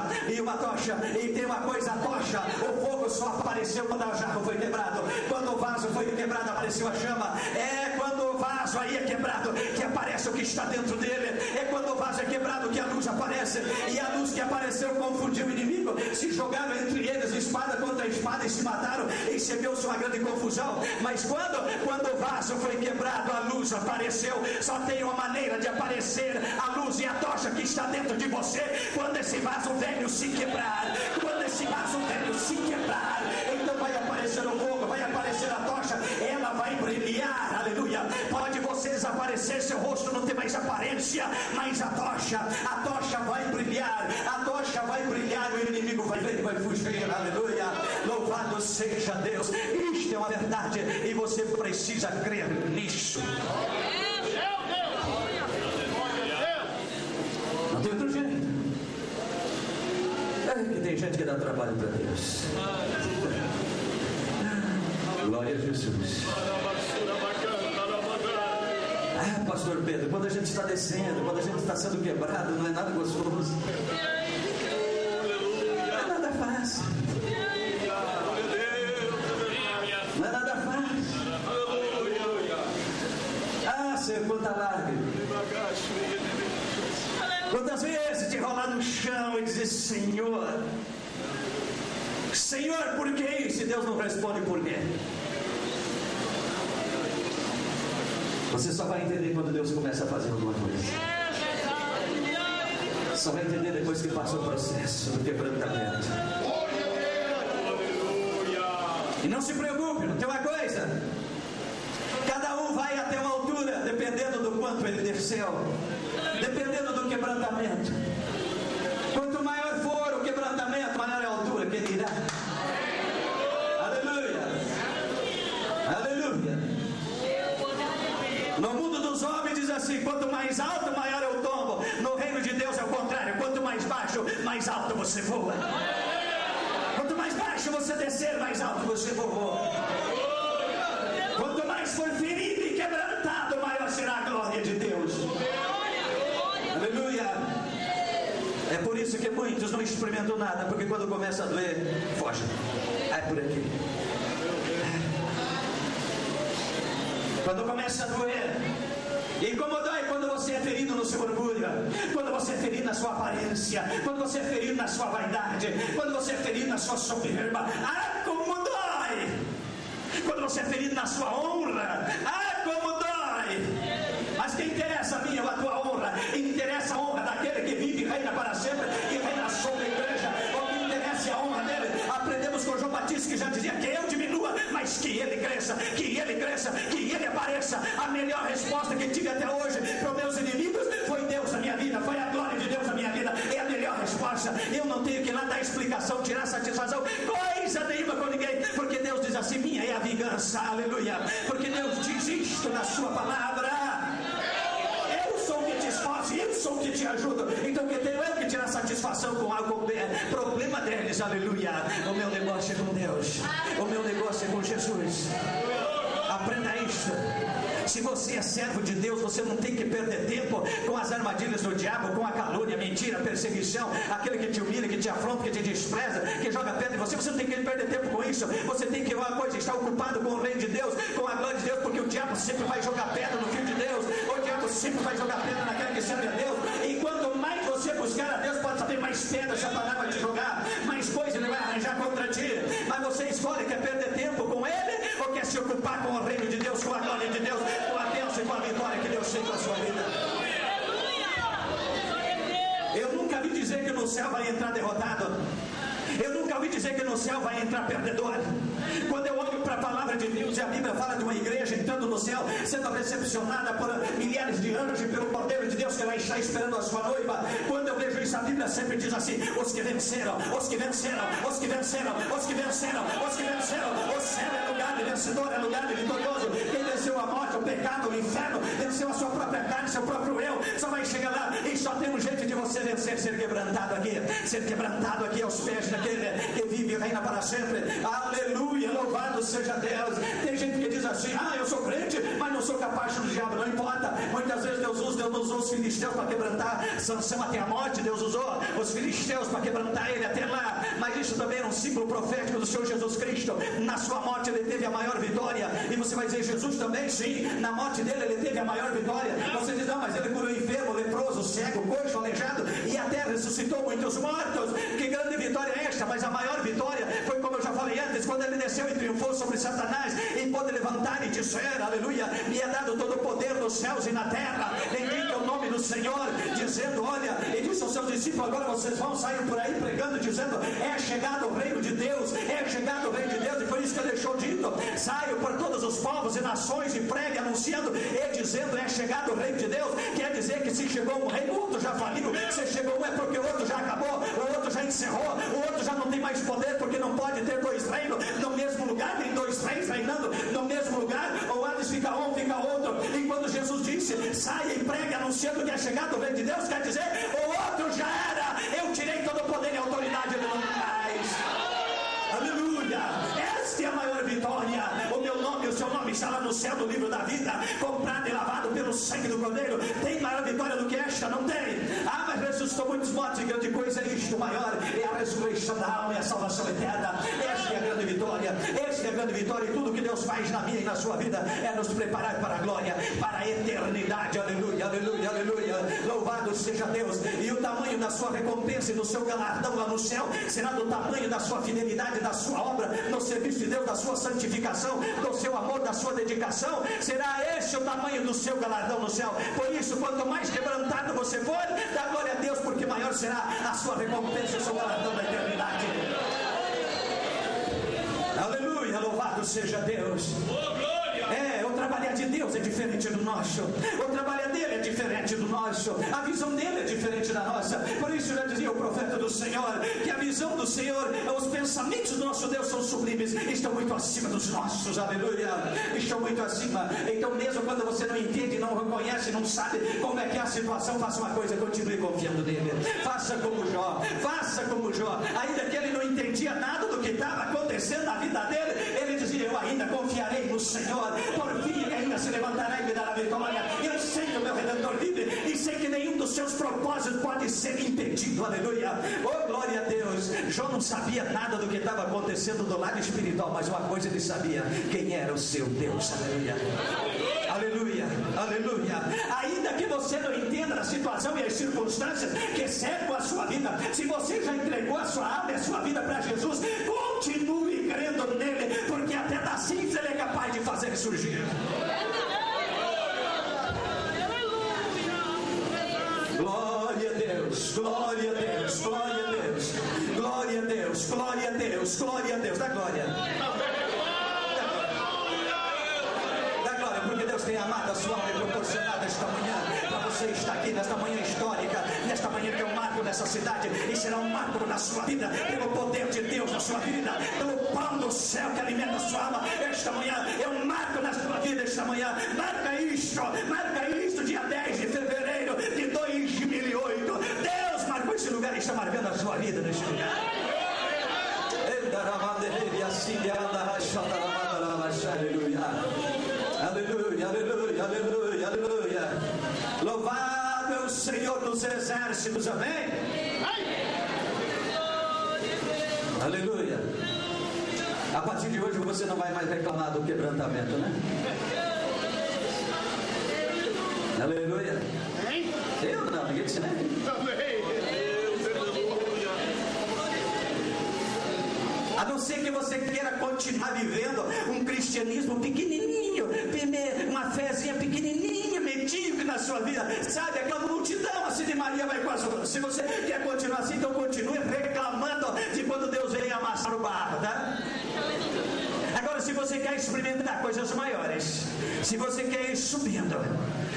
e tem uma coisa, a tocha, o fogo só apareceu quando o jarro foi quebrado. Quando o vaso foi quebrado, apareceu a chama. É quando o vaso aí é quebrado que aparece o que está dentro dele. É quando o vaso é quebrado que a luz aparece. E a luz que apareceu confundiu o inimigo. Se jogaram entre eles espada contra espada e se mataram. E recebeu-se uma grande confusão. Mas quando o vaso foi quebrado, a luz apareceu. Só tem uma maneira de aparecer a luz e a tocha que está dentro de você: quando esse vaso velho se quebrar. Então vai aparecer o fogo, vai aparecer a tocha, ela vai brilhar, aleluia. Pode você desaparecer, seu rosto não tem mais aparência, mas a tocha vai brilhar, e o inimigo vai ver e vai fugir, aleluia. Louvado seja Deus. Isto é uma verdade e você precisa crer nisso. Não tem outro jeito. Que tem gente que dá trabalho para Deus. Glória a Jesus. Pastor Pedro, quando a gente está descendo, quando a gente está sendo quebrado, não é nada gostoso. Não é nada fácil. Não é nada fácil. Senhor, quanta lágrima. Quantas vezes te rolar no chão e dizer: Senhor, por que isso? E Deus não responde por quê. Você só vai entender quando Deus começa a fazer alguma coisa. Só vai entender depois que passa o processo do quebrantamento. E não se preocupe, não tem uma coisa. Cada um vai até uma altura, dependendo do quanto ele desceu, dependendo do quebrantamento. Quanto maior for o quebrantamento, maior é a altura que ele irá. Aleluia. No mundo dos homens diz assim: quanto mais alto, maior é o tombo. No reino de Deus é o contrário: quanto mais baixo, mais alto você voa. Quanto mais baixo você descer, mais alto você voa. Quanto mais for ferido e quebrantado, maior será a glória de Deus. Aleluia. É por isso que muitos não experimentam nada, porque quando começa a doer, foge. É por aqui. Quando começa a doer, e como dói quando você é ferido no seu orgulho, quando você é ferido na sua aparência, quando você é ferido na sua vaidade, quando você é ferido na sua soberba. Como dói quando você é ferido na sua honra. Como dói. Mas quem interessa a minha ou a tua honra? Interessa a honra daquele que vive e reina para sempre e reina sobre a igreja. O que interessa é a honra dele. Aprendemos com João Batista, que já dizia: que eu diminua, mas que ele cresça, que ele apareça. A melhor resposta que tive até hoje para os meus inimigos foi Deus na minha vida, foi a glória de Deus na minha vida. É a melhor resposta. Eu não tenho que ir lá dar explicação, tirar satisfação, coisa nenhuma com ninguém, porque Deus diz assim: minha é a vingança, aleluia. Porque Deus diz isto na sua palavra: eu sou o que te esforço, eu sou o que te ajudo. Então que tenho eu que tirar satisfação com algo, problema deles, aleluia. O meu negócio é com Deus, o meu negócio é com Jesus. Aprenda isso. Se você é servo de Deus, você não tem que perder tempo com as armadilhas do diabo, com a calúnia, a mentira, a perseguição, aquele que te humilha, que te afronta, que te despreza, que joga pedra em você. Você não tem que perder tempo com isso. Você tem que uma coisa, estar ocupado com o reino de Deus, com a glória de Deus, porque o diabo sempre vai jogar pedra no filho de Deus. O diabo sempre vai jogar pedra naquele que serve a Deus. E quanto mais você buscar a Deus, pode saber, céu vai entrar derrotado. Eu nunca ouvi dizer que no céu vai entrar perdedor. Quando eu olho para a palavra de Deus e a Bíblia fala de uma igreja entrando no céu, sendo recepcionada por milhares de anjos e pelo Cordeiro de Deus que lá está esperando a sua noiva. Quando eu vejo isso, a Bíblia sempre diz assim: os que venceram, os que venceram, os que venceram, os que venceram, os que venceram. O céu é lugar de vencedor, é lugar de vitorioso. Quem venceu a morte, o pecado, o inferno, venceu a sua própria carne, seu próprio eu, só vai chegar lá e só tem um jeito de você vencer: ser quebrantado aqui aos pés daquele que vive e reina para sempre. Aleluia, louvado seja Deus. Tem gente que diz assim: eu sou crente, mas não sou capaz do diabo. Não importa, muitas vezes Deus usou os filisteus para quebrantar Sansão até a morte. Deus usou os filisteus para quebrantar ele até lá, mas isso também era um símbolo profético do Senhor Jesus Cristo. Na sua morte ele teve a maior vitória. E você vai dizer: Jesus também? Sim, na morte dele ele teve a maior vitória. Você diz: não, mas ele curou enfermo, leproso, cego, coxo, aleijado, e até ressuscitou muitos mortos. Que grande vitória é esta? Mas a maior vitória foi, como eu já falei antes, quando ele desceu e triunfou sobre Satanás e pôde levantar e dizer: aleluia, me é dado todo o poder nos céus e na terra, bendito o nome do Senhor, dizendo: olha, e disse aos seus discípulos: agora vocês vão sair por aí pregando, dizendo: é chegado o reino de Deus, é chegado o reino de Deus. E foi isso que ele deixou dito: saiam por todos os povos e nações e pregue, anunciando e dizendo: é chegado o reino de Deus. Quer dizer que se chegou um reino, o outro já faliu. Se chegou um é porque o outro já acabou, o outro já encerrou, o outro já não tem mais poder, porque não pode ter dois reinos no mesmo lugar, nem dois reis reinando no mesmo lugar. Ou antes fica um, fica outro. E quando Jesus disse: saia e pregue anunciando que é chegado o reino de Deus, quer dizer, o outro já era. Eu tirei todo o poder e autoridade, ele não tem mais. Aleluia, esta é a maior vitória. O meu nome e o seu nome está lá no céu do livro da vida, comprado e lavado pelo sangue do Cordeiro. Tem maior vitória do que esta? Não tem. Mas ressuscitou muitos mortos, e grande coisa é isto: maior é a ressurreição da alma e a salvação eterna. Esta é a grande vitória, esta é a grande vitória. E tudo que Deus faz na minha e na sua vida é nos preparar para a glória, para a eternidade. Aleluia, aleluia, aleluia, louvado seja Deus. E o tamanho da sua recompensa e do seu galardão lá no céu será do tamanho da sua fidelidade, da sua obra no serviço de Deus, da sua santificação, do seu amor, da sua dedicação. Será esse o tamanho do seu galardão no céu. Por isso, quanto mais quebrantado você for, dá glória a Deus, porque maior será a sua recompensa e o seu galardão da eternidade. Aleluia, louvado seja Deus. O trabalhar de Deus é diferente do nosso. O trabalhar dele é diferente do nosso. A visão dele é diferente da nossa. Por isso já dizia o profeta do Senhor, que a visão do Senhor, os pensamentos do nosso Deus são sublimes, estão muito acima dos nossos. Aleluia, estão muito acima. Então mesmo quando você não entende, não reconhece, não sabe como é que é a situação, faça uma coisa: continue confiando nele. Faça como Jó, faça como Jó. Ainda que ele não entendia nada do que estava acontecendo na vida dele, ele dizia: eu ainda confiarei no Senhor. Por fim ele ainda se levantará e me dará vitória. Eu sei que o meu Redentor vive e sei que nenhum dos seus propósitos pode ser impedido. Aleluia, oh glória a Deus. Jó não sabia nada do que estava acontecendo do lado espiritual, mas uma coisa ele sabia: quem era o seu Deus. Aleluia, aleluia, aleluia. Ainda que você não entenda a situação e as circunstâncias que cercam a sua vida, se você já entregou a sua alma e a sua vida para Jesus, continue crendo nele, porque até da cinza ele é capaz de fazer surgir. Glória a Deus, glória a Deus, glória a Deus, glória a Deus, glória a Deus, glória a Deus. Dá glória. Dá glória, porque Deus tem amado a sua alma e proporcionado esta manhã para você estar aqui nesta manhã histórica, nesta manhã que é um marco nessa cidade e será um marco na sua vida, pelo poder de Deus na sua vida, pelo pão do céu que alimenta a sua alma. Esta manhã é um marco na sua vida. Esta manhã, marca isto, dia 10 de fevereiro de 2008. Deus marcou esse lugar e está marcando a sua vida neste lugar. Aleluia, aleluia, aleluia, aleluia. Louvado é o Senhor dos exércitos, amém? Aleluia. A partir de hoje você não vai mais reclamar do quebrantamento, né? Aleluia. Eu não, ninguém disse nada. A não ser que você queira continuar vivendo um cristianismo pequenininho, uma fezinha pequenininha, medíocre, na sua vida. Sabe, aquela multidão assim de Maria vai quase. Se você quer continuar assim, então continue reclamando de quando Deus vem amassar o barro, tá? Agora, se você quer experimentar coisas maiores, se você quer ir subindo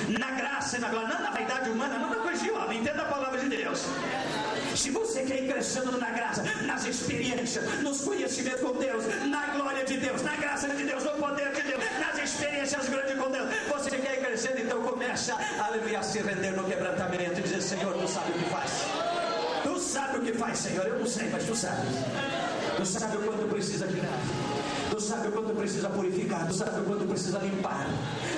na graça e na glória, não na vaidade humana, não na coisa de homem, entenda a palavra de Deus. Se você quer ir crescendo na graça, nas experiências, nos conhecimentos com Deus, na glória de Deus, na graça de Deus, no poder de Deus, nas experiências grandes com Deus, você quer ir crescendo, então começa, aleluia, a se render no quebrantamento e dizer: Senhor, tu sabe o que faz. Tu sabe o que faz, Senhor. Eu não sei, mas tu sabes. Tu sabe o quanto precisa tirar. Tu sabe o quanto precisa purificar. Tu sabe o quanto precisa limpar.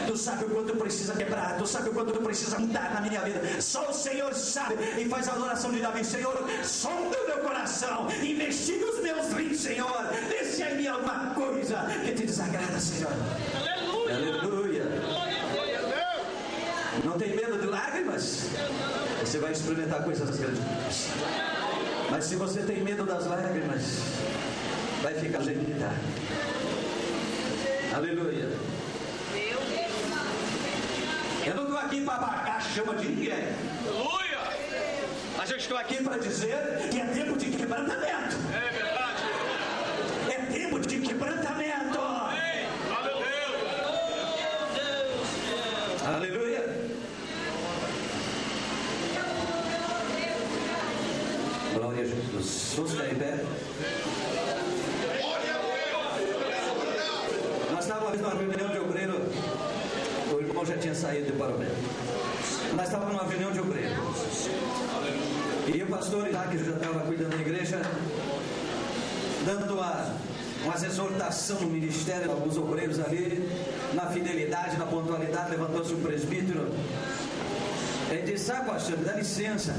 Tu sabe o quanto precisa quebrar. Tu sabe o quanto precisa mudar na minha vida. Só o Senhor sabe. E faz a adoração de Davi: Senhor, sonda o meu coração, investiga os meus rins, Senhor. Vê se há em mim alguma coisa que te desagrada, Senhor. Aleluia. Aleluia. Não tem medo de lágrimas? Você vai experimentar coisas grandes. Mas se você tem medo das lágrimas, vai ficar limitado. Aleluia. Eu não estou aqui para abacar a chama de ninguém. Aleluia. Mas eu estou aqui para dizer que é tempo de quebrantamento. É verdade. É tempo de quebrantamento. Amém. Aleluia. Aleluia. Glória a Jesus. Vamos ficar em pé. Nós estávamos numa reunião de obreiro. O irmão já tinha saído para o bem. Nós estávamos numa reunião de obreiro. E o pastor Isaac já estava cuidando da igreja, dando umas exortação no ministério, alguns obreiros ali, na fidelidade, na pontualidade. Levantou-se um presbítero. Ele disse: ah, pastor, dá licença.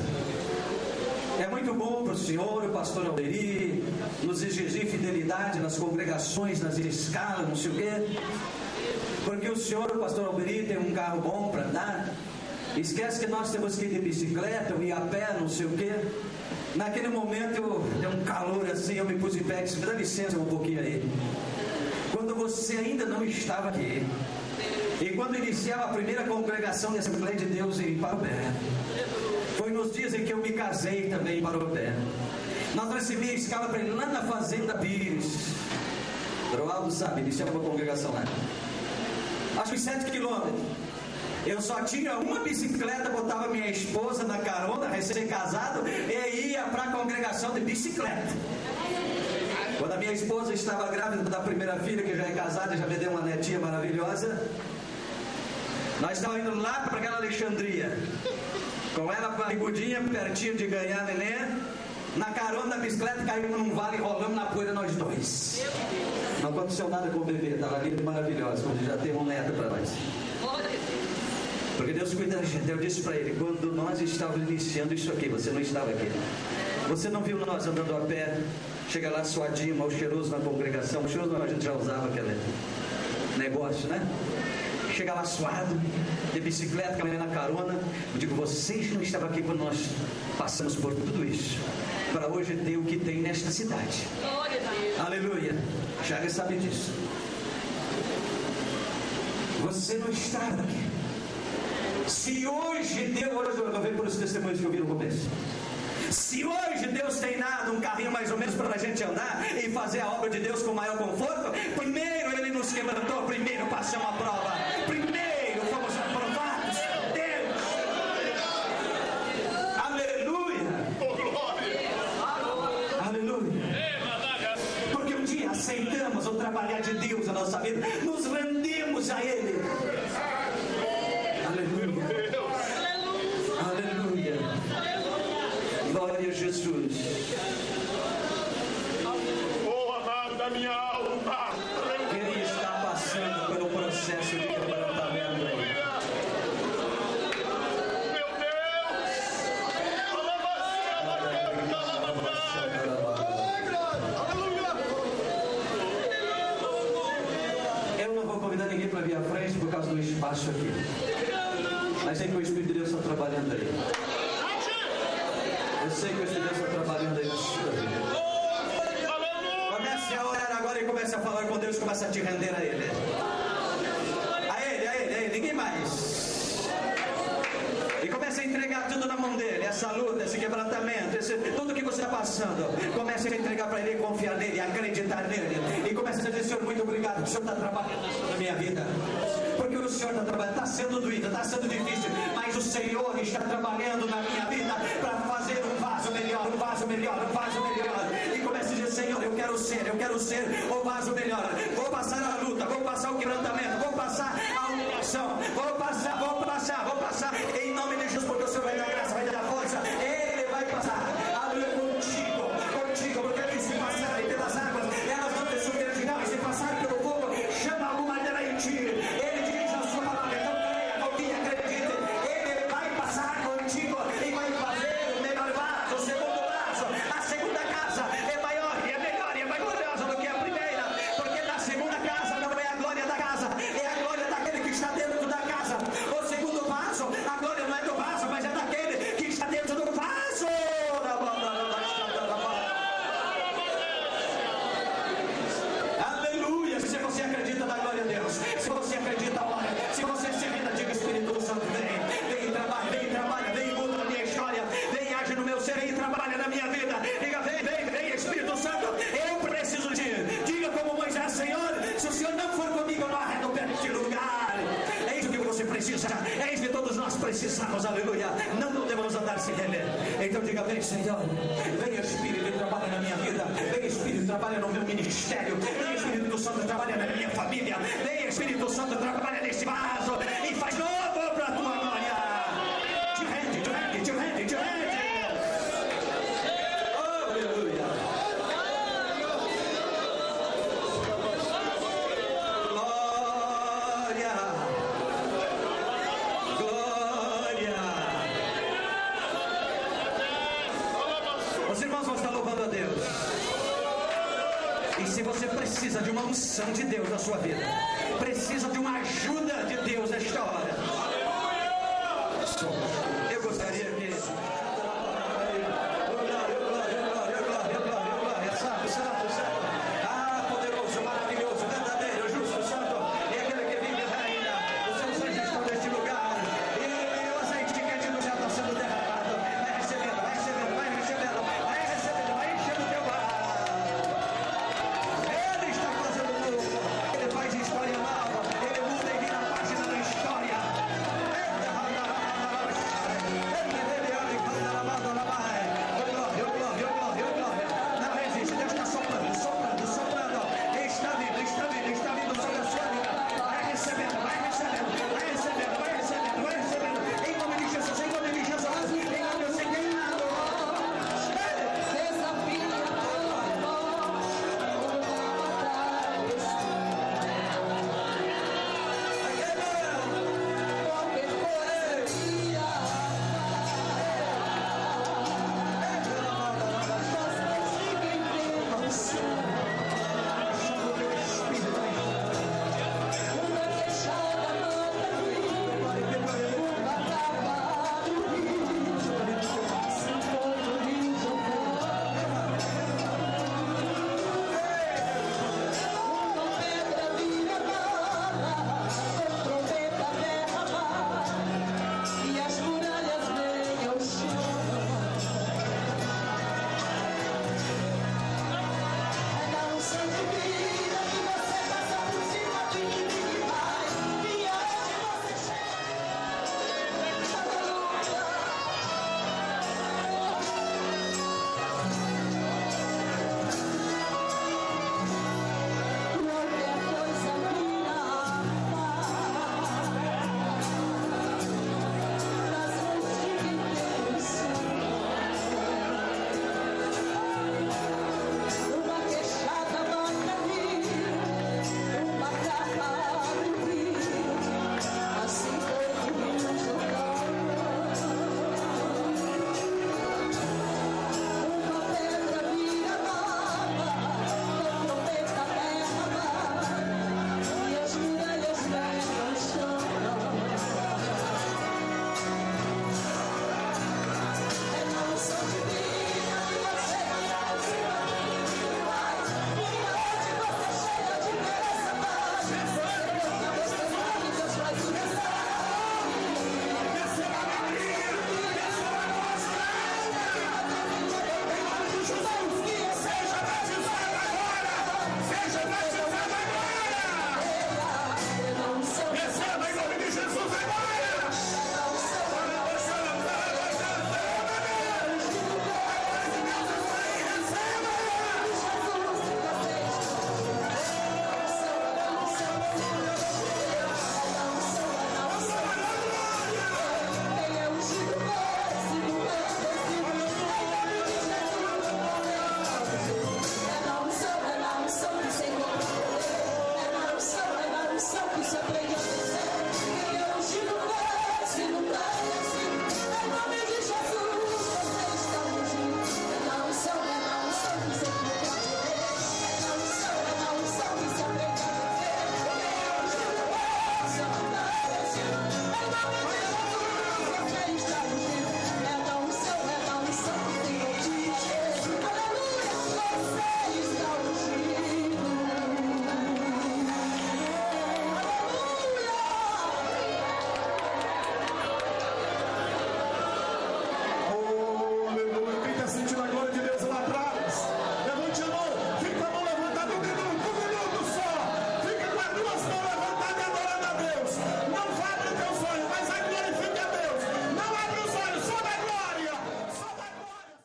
É muito bom para o senhor, o pastor Alberi, nos exigir fidelidade nas congregações, nas escalas, não sei o quê. Porque o senhor, o pastor Alberi, tem um carro bom para andar. Esquece que nós temos que ir de bicicleta, ou ir a pé, não sei o quê. Naquele momento, deu um calor assim, eu me pus em pé e disse: me dá licença um pouquinho aí. Quando você ainda não estava aqui, e quando iniciava a primeira congregação da Assembleia de Deus em Parobé, foi nos dias em que eu me casei também em Parobé. Nós recebíamos a escala para ele lá na Fazenda Pires. Droaldo sabe, iniciava uma congregação lá. Acho que 7 quilômetros. Eu só tinha uma bicicleta, botava minha esposa na carona, recém-casado, e ia para a congregação de bicicleta. Quando a minha esposa estava grávida da primeira filha, que já é casada, já me deu uma netinha maravilhosa, nós estávamos indo lá para aquela Alexandria, com ela barrigudinha, pertinho de ganhar neném, na carona da bicicleta, caímos num vale, rolamos na poeira nós dois. Não aconteceu nada com o bebê, estava linda e maravilhosa, quando já tem um neto para nós. Porque Deus cuida da gente. Eu disse para ele: quando nós estávamos iniciando isso aqui, você não estava aqui. Você não viu nós andando a pé, chega lá suadinho, mal cheiroso na congregação. Cheiroso não, a gente já usava aquele negócio, né? Chega lá suado, de bicicleta, caminhando na carona. Eu digo: vocês não estavam aqui quando nós passamos por tudo isso, para hoje ter o que tem nesta cidade. Aleluia. Já sabe disso. Você não estava aqui. Se hoje Deus, eu venho por os testemunhos que eu vi no começo. Se hoje Deus tem dado um carrinho mais ou menos para a gente andar e fazer a obra de Deus com maior conforto, primeiro Ele nos quebrantou, primeiro passamos a prova, primeiro fomos aprovados. Deus, aleluia, aleluia. Porque um dia aceitamos o trabalhar de Deus na nossa vida, nos rendemos a Ele. Aleluia. Aleluia. Glória a Jesus. Oh, amado da minha alma. Quem está passando pelo processo de quebrantamento aí? Meu Deus. Eu não vou convidar ninguém para vir à frente por causa do espaço aqui. Mas sei que o Espírito de Deus está trabalhando aí. Eu sei que o Espírito de Deus está trabalhando aí na sua vida. Comece a orar agora e comece a falar com Deus, comece a te render a Ele. A Ele, ninguém mais. comece a entregar tudo na mão dele, essa luta, esse quebrantamento, tudo que você está passando, comece a entregar para ele, confiar nele, acreditar nele, e comece a dizer: Senhor, muito obrigado, que o Senhor está trabalhando na minha vida, porque o Senhor está trabalhando, está sendo doído, está sendo difícil, mas o Senhor está trabalhando na minha vida para fazer um vaso melhor, um vaso melhor, um vaso melhor. E comece a dizer: Senhor, eu quero ser o vaso melhor. Vou passar a luta, vou passar o quebrantamento, vou passar a humilhação, vou passar em nome de Jesus, porque o Senhor vai dar graça, vai dar força, Ele vai passar. Aleluia, contigo, porque ele se passar pelas águas, elas não te submergirão, e se passar pelo fogo, chama alguma dela em ti. Ele diz a sua palavra, então creia, confie, acredite, Ele vai passar contigo e vai fazer o melhor vaso, o segundo vaso. A segunda casa é maior, e é melhor, e é mais gloriosa do que a primeira, porque na segunda casa não é a glória da casa, é a glória daquele que está dentro da casa. O segundo vaso, a glória não é do vaso, mas é daquele que está dentro do vaso. Aleluia! Se você acredita na glória a Deus, se você acredita, ora. Se você se renda, diga: Espírito Santo, vem trabalha, vem muda na minha história, vem age no meu ser, vem trabalha na minha vida. Diga: vem Espírito Santo, eu preciso de ti. Diga como Moisés: Senhor, se o Senhor não for comigo, eu não arredo o pé deste lugar. É isso que você precisa, é isso que todos nós precisamos, aleluia. Não devemos andar sem render. Então diga: vem Senhor, vem Espírito e trabalha na minha vida, vem Espírito, trabalha no meu ministério, vem Espírito Santo, trabalha na minha família, vem Espírito Santo, trabalha nesse vaso e faz novo para a tua glória. Te rende. Oh, aleluia. Glória. Os irmãos vão estar louvando a Deus. E se você precisa de uma unção de Deus na sua vida, precisa de uma ajuda de Deus nesta hora, eu